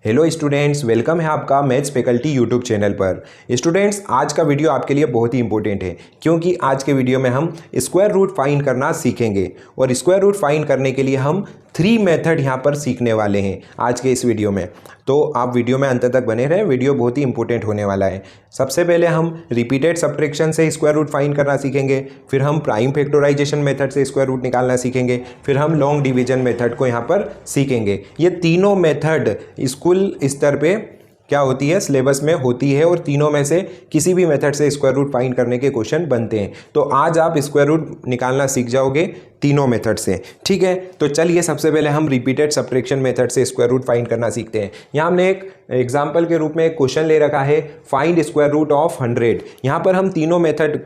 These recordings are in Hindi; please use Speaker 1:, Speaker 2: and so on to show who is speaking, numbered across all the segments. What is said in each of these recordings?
Speaker 1: हेलो स्टूडेंट्स, वेलकम है आपका मैथ्स फैकल्टी यूट्यूब चैनल पर। स्टूडेंट्स, आज का वीडियो आपके लिए बहुत ही इंपॉर्टेंट है क्योंकि आज के वीडियो में हम स्क्वायर रूट फाइंड करना सीखेंगे और स्क्वायर रूट फाइंड करने के लिए हम 3 मेथड यहाँ पर सीखने वाले हैं आज के इस वीडियो में। तो आप वीडियो में अंत तक बने रहें, वीडियो बहुत ही इंपॉर्टेंट होने वाला है। सबसे पहले हम रिपीटेड सब्ट्रैक्शन से स्क्वायर रूट फाइंड करना सीखेंगे, फिर हम प्राइम फैक्टराइजेशन मेथड से स्क्वायर रूट निकालना सीखेंगे, फिर हम लॉन्ग डिवीजन मेथड को यहाँ पर सीखेंगे। ये तीनों मेथड स्कूल स्तर पे क्या होती है, सिलेबस में होती है और तीनों में से किसी भी मेथड से स्क्वायर रूट फाइंड करने के क्वेश्चन बनते हैं। तो आज आप स्क्वायर रूट निकालना सीख जाओगे तीनों मेथड से, ठीक है। तो चलिए सबसे पहले हम रिपीटेड सब्ट्रैक्शन मेथड से स्क्वायर रूट फाइंड करना सीखते हैं। यहाँ हमने एक एग्जाम्पल के रूप में एक क्वेश्चन ले रखा है, फाइंड स्क्वायर रूट ऑफ 100। यहाँ पर हम तीनों मेथड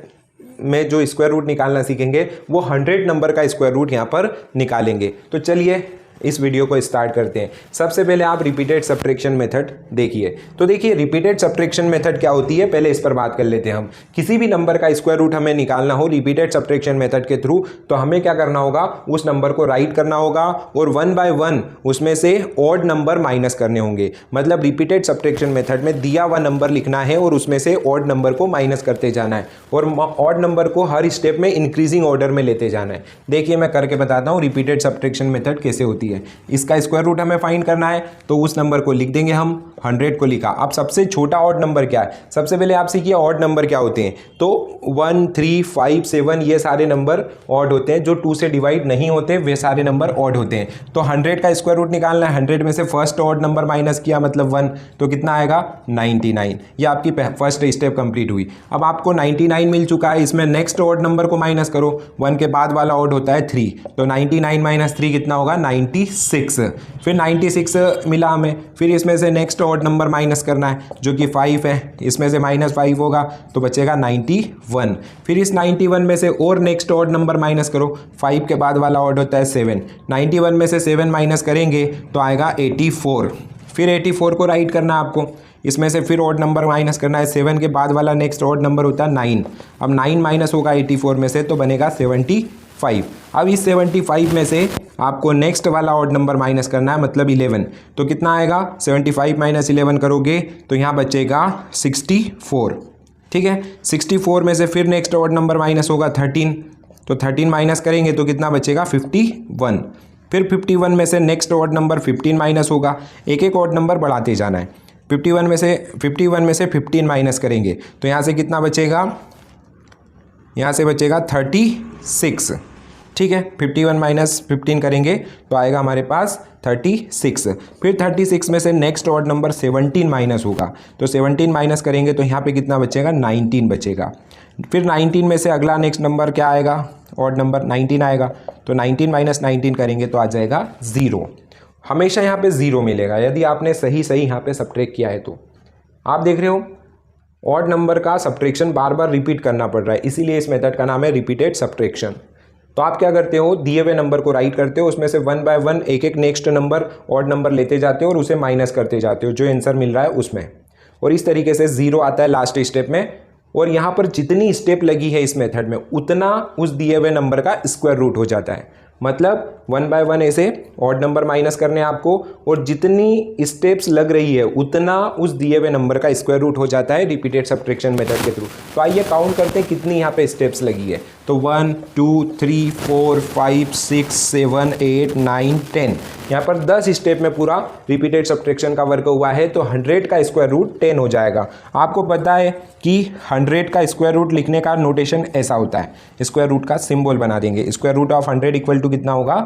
Speaker 1: में जो स्क्वायर रूट निकालना सीखेंगे वो 100 नंबर का स्क्वायर रूट यहाँ पर निकालेंगे। तो चलिए इस वीडियो को स्टार्ट करते हैं। सबसे पहले आप रिपीटेड सब्ट्रैक्शन मेथड देखिए। तो देखिए रिपीटेड सब्ट्रैक्शन मेथड क्या होती है, पहले इस पर बात कर लेते हैं। हम किसी भी नंबर का स्क्वायर रूट हमें निकालना हो रिपीटेड सब्ट्रैक्शन मेथड के थ्रू, तो हमें क्या करना होगा, उस नंबर को राइट करना होगा और 1 बाय 1 उसमें से ऑड नंबर माइनस करने होंगे। मतलब रिपीटेड सब्ट्रैक्शन मेथड में दिया हुआ नंबर लिखना है और उसमें से ऑड नंबर को माइनस करते जाना है और ऑड नंबर को हर स्टेप में इंक्रीजिंग ऑर्डर में लेते जाना है। देखिए मैं करके बताता हूँ रिपीटेड सब्ट्रैक्शन मेथड कैसे होती है। इसका स्क्वायर रूट हमें फाइंड करना है तो उस नंबर को लिख देंगे हम, 100 को लिखा। अब सबसे छोटा ऑड नंबर क्या है, सबसे पहले आप सीखिए ऑड नंबर क्या होते हैं। तो 1, 3, 5, 7 ये सारे नंबर ऑड होते हैं, जो 2 से डिवाइड नहीं होते वे सारे नंबर ऑड होते हैं। तो 100 का स्क्वायर रूट निकालना है, 100 में से फर्स्ट ऑड नंबर माइनस किया मतलब 1, तो कितना आएगा 99। ये आपकी फर्स्ट स्टेप कंप्लीट हुई। अब आपको 99 मिल चुका है, इसमें नेक्स्ट ऑड नंबर को माइनस करो, 1 के बाद वाला ऑड होता है 3, तो 99 माइनस 3 कितना होगा 96। फिर 96 मिला हमें, फिर इसमें से नेक्स्ट ऑड नंबर माइनस करना है जो कि 5 है, इसमें से -5 होगा तो बचेगा 91। फिर इस 91 में से और नेक्स्ट ऑड नंबर माइनस करो, 5 के बाद वाला ऑड होता है 7, 91 में से 7 माइनस करेंगे तो आएगा 84। फिर 84 को राइट करना है आपको, इसमें से फिर ऑड नंबर माइनस करना है, 7 के बाद वाला नेक्स्ट ऑड नंबर होता है 9। अब 9 माइनस होगा 84 में से तो बनेगा 75। अब इस 75 में से आपको नेक्स्ट वाला ऑड नंबर माइनस करना है मतलब 11, तो कितना आएगा 75 माइनस 11 करोगे तो यहाँ बचेगा 64, ठीक है। 64 में से फिर नेक्स्ट ऑड नंबर माइनस होगा 13, तो 13 माइनस करेंगे तो कितना बचेगा 51। फिर 51 में से नेक्स्ट ऑड नंबर 15 माइनस होगा, एक एक ऑड नंबर बढ़ाते जाना है। 51 में से 15 माइनस करेंगे तो यहाँ से कितना बचेगा, यहाँ से बचेगा 36, ठीक है। 51 माइनस 15 करेंगे तो आएगा हमारे पास 36। फिर 36 में से नेक्स्ट ऑड नंबर 17 माइनस होगा, तो 17 माइनस करेंगे तो यहाँ पे कितना बचेगा 19 बचेगा। फिर 19 में से अगला नेक्स्ट नंबर क्या आएगा, ऑड नंबर 19 आएगा, तो 19 माइनस 19 करेंगे तो आ जाएगा 0। हमेशा यहाँ पे 0 मिलेगा यदि आपने सही यहाँ पे सब्ट्रैक्ट किया है। तो आप देख रहे हो ऑड नंबर का सब्ट्रैक्शन बार बार रिपीट करना पड़ रहा है, इसीलिए इस मेथड का नाम है रिपीटेड सब्ट्रैक्शन। तो आप क्या करते हो, दिए हुए नंबर को राइट करते हो, उसमें से 1 बाय 1 एक एक नेक्स्ट नंबर ऑड नंबर लेते जाते हो और उसे माइनस करते जाते हो जो आंसर मिल रहा है उसमें, और इस तरीके से 0 आता है लास्ट स्टेप में। और यहाँ पर जितनी स्टेप लगी है इस मेथड में उतना उस दिए हुए नंबर का स्क्वायर रूट हो जाता है। मतलब 1 बाय 1 ऐसे ऑड नंबर माइनस करने आपको, और जितनी स्टेप्स लग रही है उतना उस दिए हुए नंबर का स्क्वायर रूट हो जाता है रिपीटेड सब्ट्रैक्शन मेथड के थ्रू। तो आइए काउंट करते हैं कितनी यहाँ पे स्टेप्स लगी है। तो 1, 2, 3, 4, 5, 6, 7, 8, 9, 10, यहाँ पर 10 स्टेप में पूरा रिपीटेड सब्ट्रैक्शन का वर्क हुआ है। तो 100 का स्क्वायर रूट 10 हो जाएगा। आपको पता है कि 100 का स्क्वायर रूट लिखने का नोटेशन ऐसा होता है, स्क्वायर रूट का सिंबल बना देंगे, square root of 100 equal to कितना होगा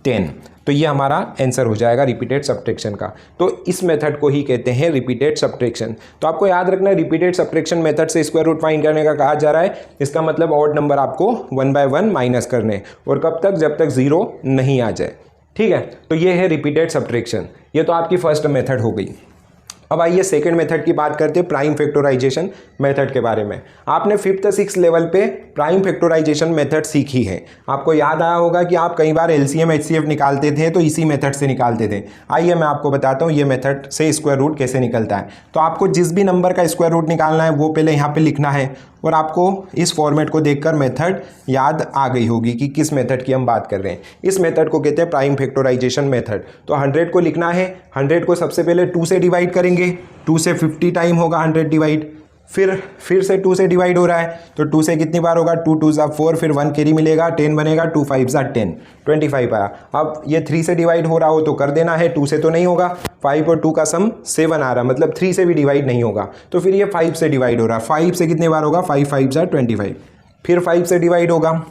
Speaker 1: 10। तो ये हमारा आंसर हो जाएगा रिपीटेड सब्ट्रैक्शन का। तो इस मेथड को ही कहते हैं रिपीटेड सब्ट्रैक्शन। तो आपको याद रखना है रिपीटेड सब्ट्रैक्शन मेथड से स्क्वायर रूट फाइंड करने का कहा जा रहा है, इसका मतलब ऑड नंबर आपको 1 बाय 1 माइनस करने, और कब तक, जब तक 0 नहीं आ जाए, ठीक है। तो ये है रिपीटेड सब्ट्रैक्शन, ये तो आपकी फर्स्ट मेथड हो गई। अब आइए सेकंड मेथड की बात करते हैं, प्राइम फैक्टराइजेशन मेथड के बारे में। आपने 5th 6th लेवल पे प्राइम फैक्टराइजेशन मेथड सीखी है। आपको याद आया होगा कि आप कई बार एलसीएम एचसीएफ निकालते थे तो इसी मेथड से निकालते थे। आइए मैं आपको बताता हूँ ये मेथड से स्क्वायर रूट कैसे निकलता है। तो आपको जिस भी नंबर का स्क्वायर रूट निकालना है वो पहले यहाँ पे लिखना है, और आपको इस फॉर्मेट को देखकर मेथड याद आ गई होगी कि किस मेथड की हम बात कर रहे हैं। इस मेथड को कहते हैं प्राइम फैक्टराइजेशन मेथड। तो 100 को लिखना है, 100 को सबसे पहले 2 से डिवाइड करेंगे, 2 से 50 टाइम होगा 100 डिवाइड, फिर से 2 से डिवाइड हो रहा है तो 2 से कितनी बार होगा, 2 2 4, फिर 1 कैरी मिलेगा, 10 बनेगा, 2 5 10, 25 आया। अब ये 3 से डिवाइड हो रहा हो तो कर देना है, 2 से तो नहीं होगा, 5 और 2 का सम 7 आ रहा, मतलब 3 से भी डिवाइड नहीं होगा। तो फिर ये 5 से डिवाइड हो रहा है, 5 से कितने बार होगा, 5 5 25, फिर 5 से डिवाइड होगा।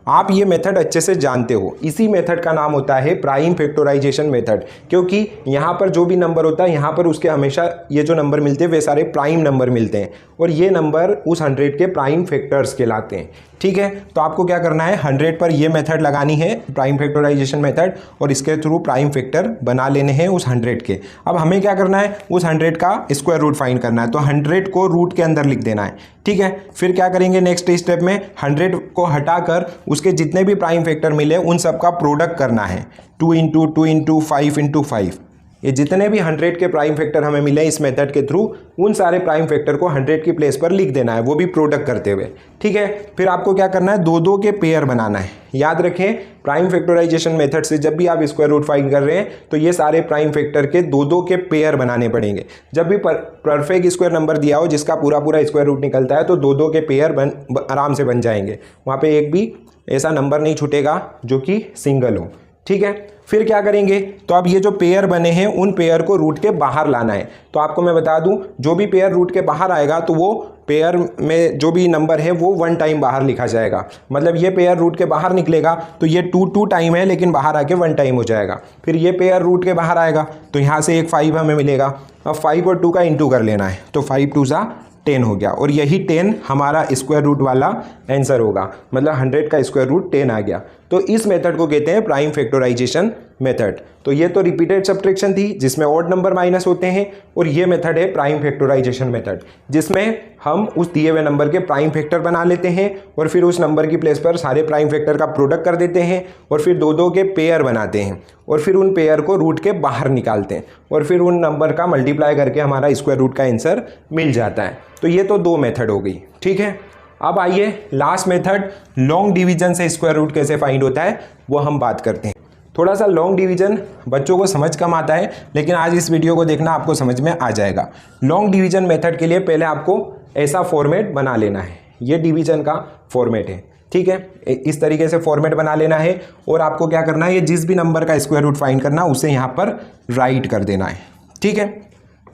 Speaker 1: आप ये मेथड अच्छे से जानते हो, इसी मेथड का नाम होता है प्राइम फैक्टराइजेशन मेथड, क्योंकि यहाँ पर जो भी नंबर होता है यहाँ पर उसके हमेशा ये जो नंबर मिलते हैं वे सारे प्राइम नंबर मिलते हैं, और ये नंबर उस 100 के प्राइम फैक्टर्स कहलाते हैं। ठीक है, तो आपको क्या करना है, 100 पर ये मेथड लगानी है, प्राइम फैक्टराइजेशन मेथड, और इसके थ्रू प्राइम फैक्टर बना लेने हैं उस 100 के। अब हमें क्या करना है, उस 100 का स्क्वायर रूट फाइंड करना है, तो 100 को रूट के अंदर लिख देना है। ठीक है, फिर क्या करेंगे नेक्स्ट स्टेप में, 100 को हटाकर उसके जितने भी प्राइम फैक्टर मिले उन सब का प्रोडक्ट करना है, 2 × 2 × 5 × 5। ये जितने भी 100 के प्राइम फैक्टर हमें मिले इस मेथड के थ्रू, उन सारे प्राइम फैक्टर को 100 की प्लेस पर लिख देना है, वो भी प्रोडक्ट करते हुए। ठीक है, फिर आपको क्या करना है, 2 के पेयर बनाना है। याद रखें, प्राइम फैक्टराइजेशन मेथड से जब भी आप स्क्वायर रूट फाइंड कर रहे हैं तो ये सारे प्राइम फैक्टर के 2 के पेयर बनाने पड़ेंगे। जब भी परफेक्ट स्क्वायर नंबर दिया हो जिसका पूरा स्क्वायर रूट निकलता है तो 2 के पेयर आराम से बन जाएंगे, वहाँ पे एक भी ऐसा नंबर नहीं छूटेगा जो कि सिंगल हो। ठीक है, फिर क्या करेंगे, तो अब ये जो पेयर बने हैं उन पेयर को रूट के बाहर लाना है। तो आपको मैं बता दूं, जो भी पेयर रूट के बाहर आएगा तो वो पेयर में जो भी नंबर है वो 1 टाइम बाहर लिखा जाएगा। मतलब ये पेयर रूट के बाहर निकलेगा तो ये 2 टाइम है, लेकिन बाहर आके 1 टाइम हो जाएगा। फिर ये पेयर रूट के बाहर आएगा तो यहाँ से एक 5 हमें मिलेगा। अब 5 और 2 का इंटू कर लेना है, तो 5 2 10 हो गया, और यही 10 हमारा स्क्वायर रूट वाला आंसर होगा, मतलब 100 का स्क्वायर रूट 10 आ गया। तो इस मेथड को कहते हैं प्राइम फैक्टराइजेशन मेथड। तो ये तो रिपीटेड सब्ट्रैक्शन थी जिसमें ऑड नंबर माइनस होते हैं, और ये मेथड है प्राइम फैक्टराइजेशन मेथड जिसमें हम उस दिए हुए नंबर के प्राइम फैक्टर बना लेते हैं और फिर उस नंबर की प्लेस पर सारे प्राइम फैक्टर का प्रोडक्ट कर देते हैं, और फिर 2 के पेयर बनाते हैं, और फिर उन पेयर को रूट के बाहर निकालते हैं, और फिर उन नंबर का मल्टीप्लाई करके हमारा स्क्वायर रूट का आंसर मिल जाता है। तो ये तो 2 मेथड हो गई। ठीक है, अब आइए लास्ट मेथड, लॉन्ग डिवीजन से स्क्वायर रूट कैसे फाइंड होता है वो हम बात करते हैं। थोड़ा सा लॉन्ग डिवीजन बच्चों को समझ कम आता है, लेकिन आज इस वीडियो को देखना आपको समझ में आ जाएगा। लॉन्ग डिवीजन मेथड के लिए पहले आपको ऐसा फॉर्मेट बना लेना है, ये डिवीजन का फॉर्मेट है। ठीक है, इस तरीके से फॉर्मेट बना लेना है, और आपको क्या करना है, ये जिस भी नंबर का स्क्वायर रूट फाइंड करना उसे यहाँ पर राइट कर देना है। ठीक है,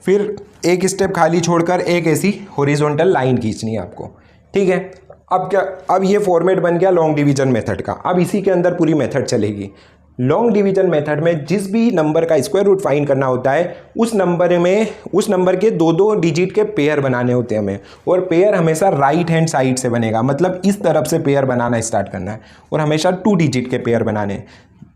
Speaker 1: फिर एक स्टेप खाली छोड़कर एक ऐसी हॉरिजॉन्टल लाइन खींचनी है आपको। ठीक है, अब ये फॉर्मेट बन गया लॉन्ग डिवीजन मेथड का। अब इसी के अंदर पूरी मेथड चलेगी। लॉन्ग डिवीजन मेथड में जिस भी नंबर का स्क्वायर रूट फाइंड करना होता है उस नंबर के 2 डिजिट के पेयर बनाने होते हैं हमें, और पेयर हमेशा राइट हैंड साइड से बनेगा, मतलब इस तरफ से पेयर बनाना स्टार्ट करना है, और हमेशा 2 डिजिट के पेयर बनाने।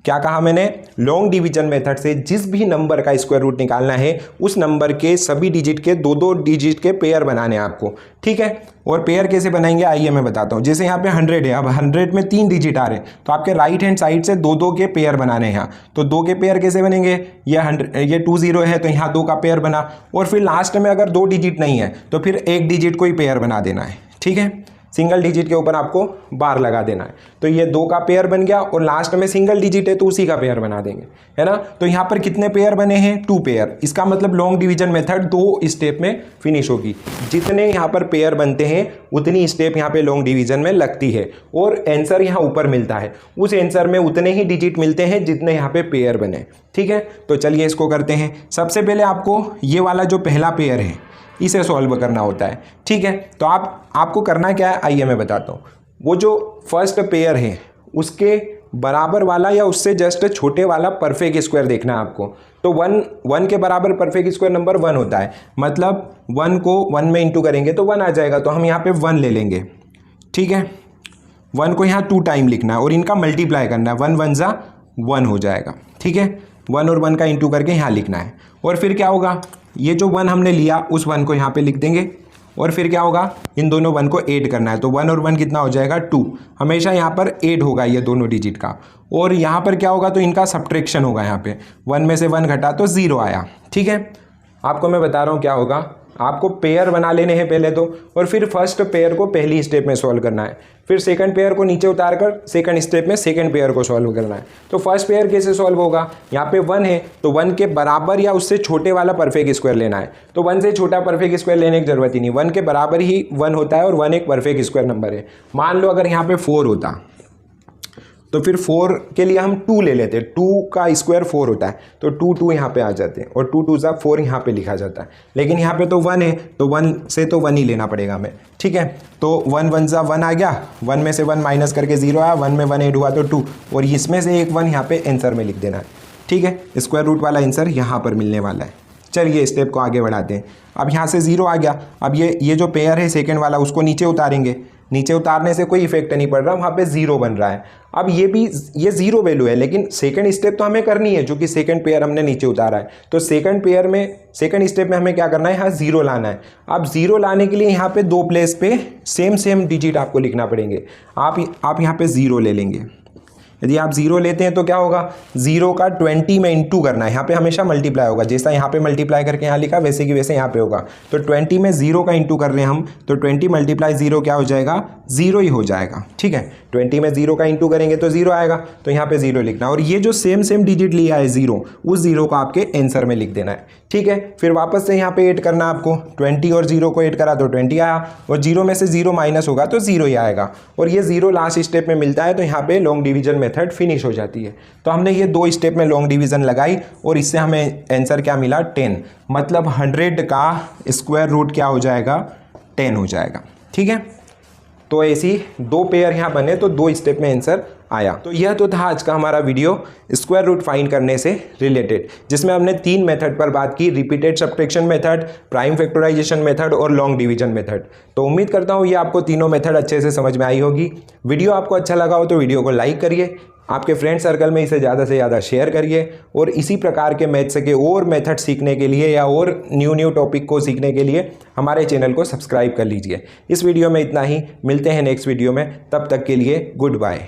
Speaker 1: क्या कहा मैंने, लॉन्ग डिवीजन मेथड से जिस भी नंबर का स्क्वायर रूट निकालना है उस नंबर के सभी डिजिट के 2 डिजिट के पेयर बनाने हैं आपको। ठीक है, और पेयर कैसे बनाएंगे आइए मैं बताता हूँ। जैसे यहाँ पे 100 है, अब 100 में 3 डिजिट आ रहे हैं तो आपके राइट हैंड साइड से 2 के पेयर बनाने हैं यहाँ। तो 2 के पेयर कैसे बनेंगे, ये 2 0 है तो यहाँ 2 का पेयर बना, और फिर लास्ट में अगर 2 डिजिट नहीं है तो फिर 1 डिजिट को ही पेयर बना देना है। ठीक है, सिंगल डिजिट के ऊपर आपको बार लगा देना है, तो ये 2 का पेयर बन गया, और लास्ट में सिंगल डिजिट है तो उसी का पेयर बना देंगे, है ना। तो यहाँ पर कितने पेयर बने हैं, 2 पेयर। इसका मतलब लॉन्ग डिवीजन मेथड 2 स्टेप में फिनिश होगी। जितने यहाँ पर पेयर बनते हैं उतनी स्टेप यहाँ पे लॉन्ग डिवीजन में लगती है, और आंसर यहाँ ऊपर मिलता है। उस आंसर में उतने ही डिजिट मिलते हैं जितने यहाँ पे पेयर बने। ठीक है, तो चलिए इसको करते हैं। सबसे पहले आपको ये वाला जो पहला पेयर है इसे सॉल्व करना होता है। ठीक है, तो आपको करना क्या है आइए मैं बताता हूँ। वो जो फर्स्ट पेयर है उसके बराबर वाला या उससे जस्ट छोटे वाला परफेक्ट स्क्वायर देखना है आपको। तो 1 के बराबर परफेक्ट स्क्वायर नंबर 1 होता है, मतलब 1 को 1 में इंटू करेंगे तो 1 आ जाएगा, तो हम यहाँ पे 1 ले लेंगे। ठीक है, 1 को यहाँ 2 टाइम लिखना है और इनका मल्टीप्लाई करना है, 1 1 = 1 हो जाएगा। ठीक है, 1 और 1 का इंटू करके यहाँ लिखना है, और फिर क्या होगा, ये जो 1 हमने लिया उस 1 को यहाँ पे लिख देंगे और फिर क्या होगा, इन दोनों 1 को ऐड करना है। तो 1 और 1 कितना हो जाएगा 2, हमेशा यहाँ पर ऐड होगा ये दोनों डिजिट का। और यहाँ पर क्या होगा, तो इनका सब्ट्रैक्शन होगा। यहाँ पे 1 में से 1 घटा तो 0 आया। ठीक है, आपको मैं बता रहा हूँ क्या होगा, आपको पेयर बना लेने हैं पहले तो, और फिर फर्स्ट पेयर को पहली स्टेप में सॉल्व करना है, फिर सेकंड पेयर को नीचे उतार कर सेकंड स्टेप में सेकंड पेयर को सॉल्व करना है। तो फर्स्ट पेयर कैसे सॉल्व होगा, यहाँ पे 1 है तो 1 के बराबर या उससे छोटे वाला परफेक्ट स्क्वायर लेना है। तो 1 से छोटा परफेक्ट स्क्वायर लेने की जरूरत ही नहीं, 1 के बराबर ही 1 होता है और 1 एक परफेक्ट स्क्वायर नंबर है। मान लो अगर यहाँ पे 4 होता तो फिर 4 के लिए हम 2 ले लेते, 2 का स्क्वायर 4 होता है, तो 2 यहाँ पे आ जाते हैं और 2 2 सा 4 यहाँ पे लिखा जाता है। लेकिन यहाँ पे तो 1 है तो 1 से तो 1 ही लेना पड़ेगा हमें। ठीक है, तो 1 1 सा 1 आ गया, 1 में से 1 माइनस करके 0 आया, 1 में 1 ऐड हुआ तो 2, और इसमें से एक 1 यहाँ पे आंसर में लिख देना है। ठीक है, स्क्वायर रूट वाला आंसर यहाँ पर मिलने वाला है। चलिए स्टेप को आगे बढ़ाते हैं। अब यहाँ से 0 आ गया, अब ये जो पेयर है सेकेंड वाला उसको नीचे उतारेंगे, नीचे उतारने से कोई इफेक्ट नहीं पड़ रहा, वहाँ पे 0 बन रहा है। अब ये 0 वैल्यू है, लेकिन सेकंड स्टेप तो हमें करनी है, जो कि सेकंड पेयर हमने नीचे उतारा है। तो सेकंड स्टेप में हमें क्या करना है, यहाँ 0 लाना है। अब 0 लाने के लिए यहाँ पे 2 प्लेस पे सेम डिजिट आपको लिखना पड़ेंगे। आप यहाँ पे 0 ले लेंगे। यदि आप 0 लेते हैं तो क्या होगा, 0 का 20 में इंटू करना है, यहाँ पे हमेशा मल्टीप्लाई होगा, जैसा यहाँ पे मल्टीप्लाई करके यहाँ लिखा वैसे की वैसे यहाँ पे होगा। तो 20 में 0 का इंटू कर रहे हैं हम, तो 20 मल्टीप्लाई 0 क्या हो जाएगा, 0 ही हो जाएगा। ठीक है, 20 में 0 का इंटू करेंगे तो 0 आएगा, तो यहाँ पे 0 लिखना, और ये जो सेम डिजिट लिया है 0, उस 0 को आपके आंसर में लिख देना है। ठीक है, फिर वापस से यहाँ पे ऐड करना आपको, 20 और 0 को ऐड करा तो 20 आया, और 0 में से 0 माइनस होगा तो 0 ही आएगा, और ये 0 लास्ट स्टेप में मिलता है, तो यहाँ पे लॉन्ग डिवीजन मेथड फिनिश हो जाती है। तो हमने ये 2 स्टेप में लॉन्ग डिवीजन लगाई और इससे हमें आंसर क्या मिला, 10। मतलब 100 का स्क्वायर रूट क्या हो जाएगा, 10 हो जाएगा। ठीक है, तो ऐसी 2 पेयर यहाँ बने तो 2 स्टेप में आंसर आया। तो यह तो था आज का हमारा वीडियो स्क्वायर रूट फाइंड करने से रिलेटेड, जिसमें हमने 3 मेथड पर बात की, repeated subtraction method, prime factorisation method और लॉन्ग डिवीजन मेथड। तो उम्मीद करता हूँ ये आपको तीनों मेथड अच्छे से समझ में आई होगी। वीडियो आपको अच्छा लगा हो तो वीडियो को लाइक करिए, आपके फ्रेंड सर्कल में इसे ज़्यादा से ज़्यादा शेयर करिए, और इसी प्रकार के मैथ्स के और मेथड सीखने के लिए या और न्यू टॉपिक को सीखने के लिए हमारे चैनल को सब्सक्राइब कर लीजिए। इस वीडियो में इतना ही, मिलते हैं नेक्स्ट वीडियो में, तब तक के लिए गुड बाय।